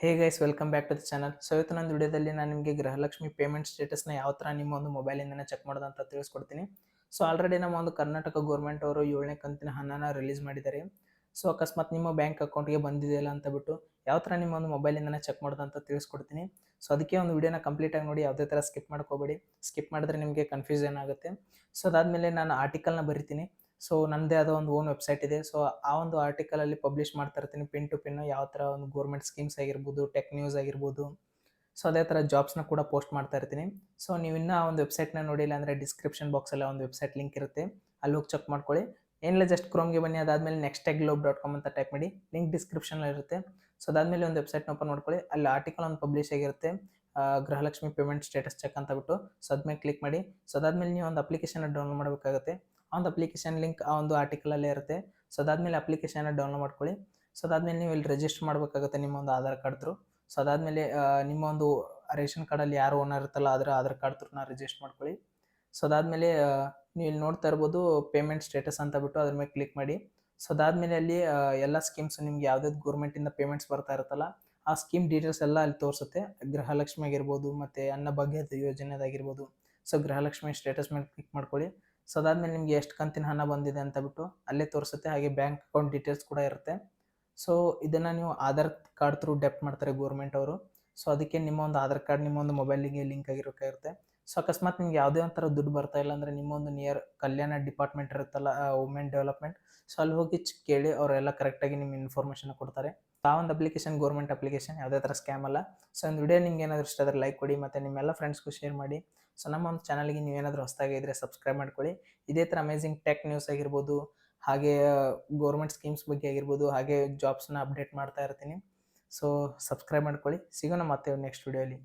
Hey guys welcome back to the channel. So ಇವತ್ತು ನನ್ನ ವಿಡಿಯೋದಲ್ಲಿ ನಾನು ನಿಮಗೆ ಗೃಹಲಕ್ಷ್ಮಿ ಪೇಮೆಂಟ್ ಸ್ಟೇಟಸ್ನ ಯಾವ ಥರ ನಿಮ್ಮ ಒಂದು ಮೊಬೈಲಿಂದನೇ ಚೆಕ್ ಮಾಡೋದು ಅಂತ ತಿಳಿಸ್ಕೊಡ್ತೀನಿ. ಸೊ ಆಲ್ರೆಡಿ ನಮ್ಮ ಒಂದು ಕರ್ನಾಟಕ ಗೌರ್ಮೆಂಟ್ ಅವರು 7ನೇ ಕಂತಿನ ಹಣನ ರಿಲೀಸ್ ಮಾಡಿದ್ದಾರೆ. ಸೊ ಅಕಸ್ಮಾತ್ ನಿಮ್ಮ ಬ್ಯಾಂಕ್ ಅಕೌಂಟ್ಗೆ ಬಂದಿದೆಯಲ್ಲ ಅಂತ ಬಿಟ್ಟು ಯಾವ ಥರ ನಿಮ್ಮ ಒಂದು ಮೊಬೈಲಿಂದನೇ ಚೆಕ್ ಮಾಡೋದು ಅಂತ ತಿಳಿಸ್ಕೊಡ್ತೀನಿ. ಸೊ ಅದಕ್ಕೆ ಒಂದು ವಿಡಿಯೋನ ಕಂಪ್ಲೀಟಾಗಿ ನೋಡಿ, ಯಾವುದೇ ಥರ ಸ್ಕಿಪ್ ಮಾಡ್ಕೋಬೇಡಿ. ಸ್ಕಿಪ್ ಮಾಡಿದ್ರೆ ನಿಮಗೆ ಕನ್ಫ್ಯೂಷನ್ ಆಗುತ್ತೆ. ಸೊ ಅದಾದಮೇಲೆ ನಾನು ಆರ್ಟಿಕಲ್ನ ಬರಿತೀನಿ. ಸೊ ನನ್ನದೇ ಆದ ಒಂದು ಓನ್ ವೆಬ್ಸೈಟ್ ಇದೆ. ಸೊ ಆ ಒಂದು ಆರ್ಟಿಕಲಲ್ಲಿ ಪಬ್ಲಿಷ್ ಮಾಡ್ತಾ ಇರ್ತೀನಿ ಪಿನ್ ಟು ಪಿನ್, ಯಾವ ಥರ ಒಂದು ಗೌರ್ಮೆಂಟ್ ಸ್ಕೀಮ್ಸ್ ಆಗಿರ್ಬೋದು, ಟೆಕ್ ನ್ಯೂಸ್ ಆಗಿರ್ಬೋದು. ಸೊ ಅದೇ ಥರ ಜಾಬ್ಸ್ನ ಕೂಡ ಪೋಸ್ಟ್ ಮಾಡ್ತಾ ಇರ್ತೀನಿ. ಸೊ ನೀವು ಇನ್ನೂ ಆ ಒಂದು ವೆಬ್ಸೈಟ್ನ ನೋಡಿಲ್ಲ ಅಂದರೆ ಡಿಸ್ಕ್ರಿಪ್ಷನ್ ಬಾಕ್ಸಲ್ಲಿ ಒಂದು ವೆಬ್ಸೈಟ್ ಲಿಂಕ್ ಇರುತ್ತೆ, ಅಲ್ಲಿ ಹೋಗಿ ಚೆಕ್ ಮಾಡ್ಕೊಳ್ಳಿ. ಏನಿಲ್ಲ, ಜಸ್ಟ್ ಕ್ರೋಮ್ಗೆ ಬನ್ನಿ. ಅದಾದಮೇಲೆ nexttechglobe.com ಅಂತ ಟೈಪ್ ಮಾಡಿ, ಲಿಂಕ್ ಡಿಸ್ಕ್ರಿಪ್ಷನಲ್ಲಿ ಇರುತ್ತೆ. ಸೊ ಅದಾದಮೇಲೆ ಒಂದು ವೆಬ್ಸೈಟ್ನ ಓಪನ್ ಮಾಡ್ಕೊಳ್ಳಿ. ಅಲ್ಲಿ ಆರ್ಟಿಕಲ್ ಒಂದು ಪಬ್ಲಿಷ್ ಆಗಿರುತ್ತೆ, ಗೃಹಲಕ್ಷ್ಮಿ ಪೇಮೆಂಟ್ ಸ್ಟೇಟಸ್ ಚೆಕ್ ಅಂತ ಬಿಟ್ಟು. ಸೊ ಅದ್ಮೇಲೆ ಕ್ಲಿಕ್ ಮಾಡಿ. ಸೊ ಅದಾದಮೇಲೆ ನೀವು ಒಂದು ಅಪ್ಲಿಕೇಶನ್ ಡೌನ್ಲೋಡ್ ಮಾಡಬೇಕಾಗುತ್ತೆ. ಆ ಒಂದು ಅಪ್ಲಿಕೇಶನ್ ಲಿಂಕ್ ಆ ಒಂದು ಆರ್ಟಿಕಲಲ್ಲೇ ಇರುತ್ತೆ. ಸೊ ಅದಾದಮೇಲೆ ಅಪ್ಲಿಕೇಶನ್ನ ಡೌನ್ಲೋಡ್ ಮಾಡ್ಕೊಳ್ಳಿ. ಸೊ ಅದಾದಮೇಲೆ ನೀವು ಇಲ್ಲಿ ರಿಜಿಸ್ಟರ್ ಮಾಡಬೇಕಾಗುತ್ತೆ ನಿಮ್ಮ ಒಂದು ಆಧಾರ್ ಕಾರ್ಡ್ ಥ್ರೂ. ಸೊ ಅದಾದಮೇಲೆ ನಿಮ್ಮ ಒಂದು ರೇಷನ್ ಕಾರ್ಡಲ್ಲಿ ಯಾರು ಓನರ್ ಇರುತ್ತಲ್ಲ ಅದರ ಆಧಾರ್ ಕಾರ್ಡ್ ಥ್ರೂನ ರಿಜಿಸ್ಟರ್ ಮಾಡ್ಕೊಳ್ಳಿ. ಸೊ ಅದಾದಮೇಲೆ ನೀವು ಇಲ್ಲಿ ನೋಡ್ತಾ ಇರ್ಬೋದು ಪೇಮೆಂಟ್ ಸ್ಟೇಟಸ್ ಅಂತ ಬಿಟ್ಟು, ಅದ್ರ ಮೇಲೆ ಕ್ಲಿಕ್ ಮಾಡಿ. ಸೊ ಅದಾದಮೇಲೆ ಅಲ್ಲಿ ಎಲ್ಲ ಸ್ಕೀಮ್ಸ್ ನಿಮ್ಗೆ ಯಾವ್ದಾವ್ದು ಗೌರ್ಮೆಂಟಿಂದ ಪೇಮೆಂಟ್ಸ್ ಬರ್ತಾ ಇರುತ್ತಲ್ಲ ಆ ಸ್ಕೀಮ್ ಡೀಟೇಲ್ಸ್ ಎಲ್ಲ ಅಲ್ಲಿ ತೋರಿಸುತ್ತೆ. ಗೃಹಲಕ್ಷ್ಮಿ ಆಗಿರ್ಬೋದು, ಮತ್ತು ಅನ್ನಭಾಗ್ಯದ ಯೋಜನೆದಾಗಿರ್ಬೋದು. ಸೊ ಗೃಹಲಕ್ಷ್ಮಿ ಸ್ಟೇಟಸ್ ಮೇಲೆ ಕ್ಲಿಕ್ ಮಾಡ್ಕೊಳ್ಳಿ. ಸೊ ಅದಾದಮೇಲೆ ನಿಮಗೆ ಎಷ್ಟು ಕಂತಿನ ಹಣ ಬಂದಿದೆ ಅಂತ ಬಿಟ್ಟು ಅಲ್ಲೇ ತೋರಿಸುತ್ತೆ. ಹಾಗೆ ಬ್ಯಾಂಕ್ ಅಕೌಂಟ್ ಡೀಟೇಲ್ಸ್ ಕೂಡ ಇರುತ್ತೆ. ಸೊ ಇದನ್ನು ನೀವು ಆಧಾರ್ ಕಾರ್ಡ್ ಥ್ರೂ ಡೆಪ್ಟ್ ಮಾಡ್ತಾರೆ ಗೌರ್ಮೆಂಟ್ ಅವರು. ಸೊ ಅದಕ್ಕೆ ನಿಮ್ಮ ಒಂದು ಆಧಾರ್ ಕಾರ್ಡ್ ನಿಮ್ಮ ಒಂದು ಮೊಬೈಲಿಗೆ ಲಿಂಕ್ ಆಗಿರೋಕ್ಕಾಗಿರುತ್ತೆ. ಸೊ ಅಕಸ್ಮಾತ್ ನಿಮ್ಗೆ ಯಾವುದೇ ಒಂಥರ ದುಡ್ಡು ಬರ್ತಾ ಇಲ್ಲ ಅಂದರೆ ನಿಮ್ಮ ಒಂದು ನಿಯರ್ ಕಲ್ಯಾಣ ಡಿಪಾರ್ಟ್ಮೆಂಟ್ ಇರುತ್ತಲ್ಲ, ವುಮೆನ್ ಡೆವಲಪ್ಮೆಂಟ್. ಸೊ ಅಲ್ಲಿ ಹೋಗಿ ಕೇಳಿ, ಅವರೆಲ್ಲ ಕರೆಕ್ಟಾಗಿ ನಿಮ್ಮ ಇನ್ಫಾರ್ಮೇಷನ್ ಕೊಡ್ತಾರೆ. ಆ ಒಂದು ಅಪ್ಲಿಕೇಶನ್ ಗೌರ್ಮೆಂಟ್ ಅಪ್ಲಿಕೇಶನ್, ಯಾವುದೇ ಥರ ಸ್ಕ್ಯಾಮ್ ಅಲ್ಲ. ಸೊ ಒಂದು ವಿಡಿಯೋ ನಿಮ್ಗೆ ಏನಾದರೂ ಇಷ್ಟ ಆದರೆ ಲೈಕ್ ಕೊಡಿ, ಮತ್ತು ನಿಮ್ಮೆಲ್ಲ ಫ್ರೆಂಡ್ಸ್ಗೂ ಶೇರ್ ಮಾಡಿ. ಸೊ ನಮ್ಮ ಒಂದು ಚಾನಲ್ಗೆ ನೀವೇನಾದರೂ ಹೊಸದಾಗಿ ಇದ್ದರೆ ಸಬ್ಸ್ಕ್ರೈಬ್ ಮಾಡ್ಕೊಳ್ಳಿ. ಇದೇ ಥರ ಅಮೇಜಿಂಗ್ ಟೆಕ್ ನ್ಯೂಸ್ ಆಗಿರ್ಬೋದು, ಹಾಗೆ ಗೌರ್ಮೆಂಟ್ ಸ್ಕೀಮ್ಸ್ ಬಗ್ಗೆ ಆಗಿರ್ಬೋದು, ಹಾಗೆ ಜಾಬ್ಸ್ನ ಅಪ್ಡೇಟ್ ಮಾಡ್ತಾ ಇರ್ತೀನಿ. ಸೊ ಸಬ್ಸ್ಕ್ರೈಬ್ ಮಾಡ್ಕೊಳ್ಳಿ. ಸಿಗೋಣ ಮತ್ತೆ ನೆಕ್ಸ್ಟ್ ವಿಡಿಯೋಲಿ.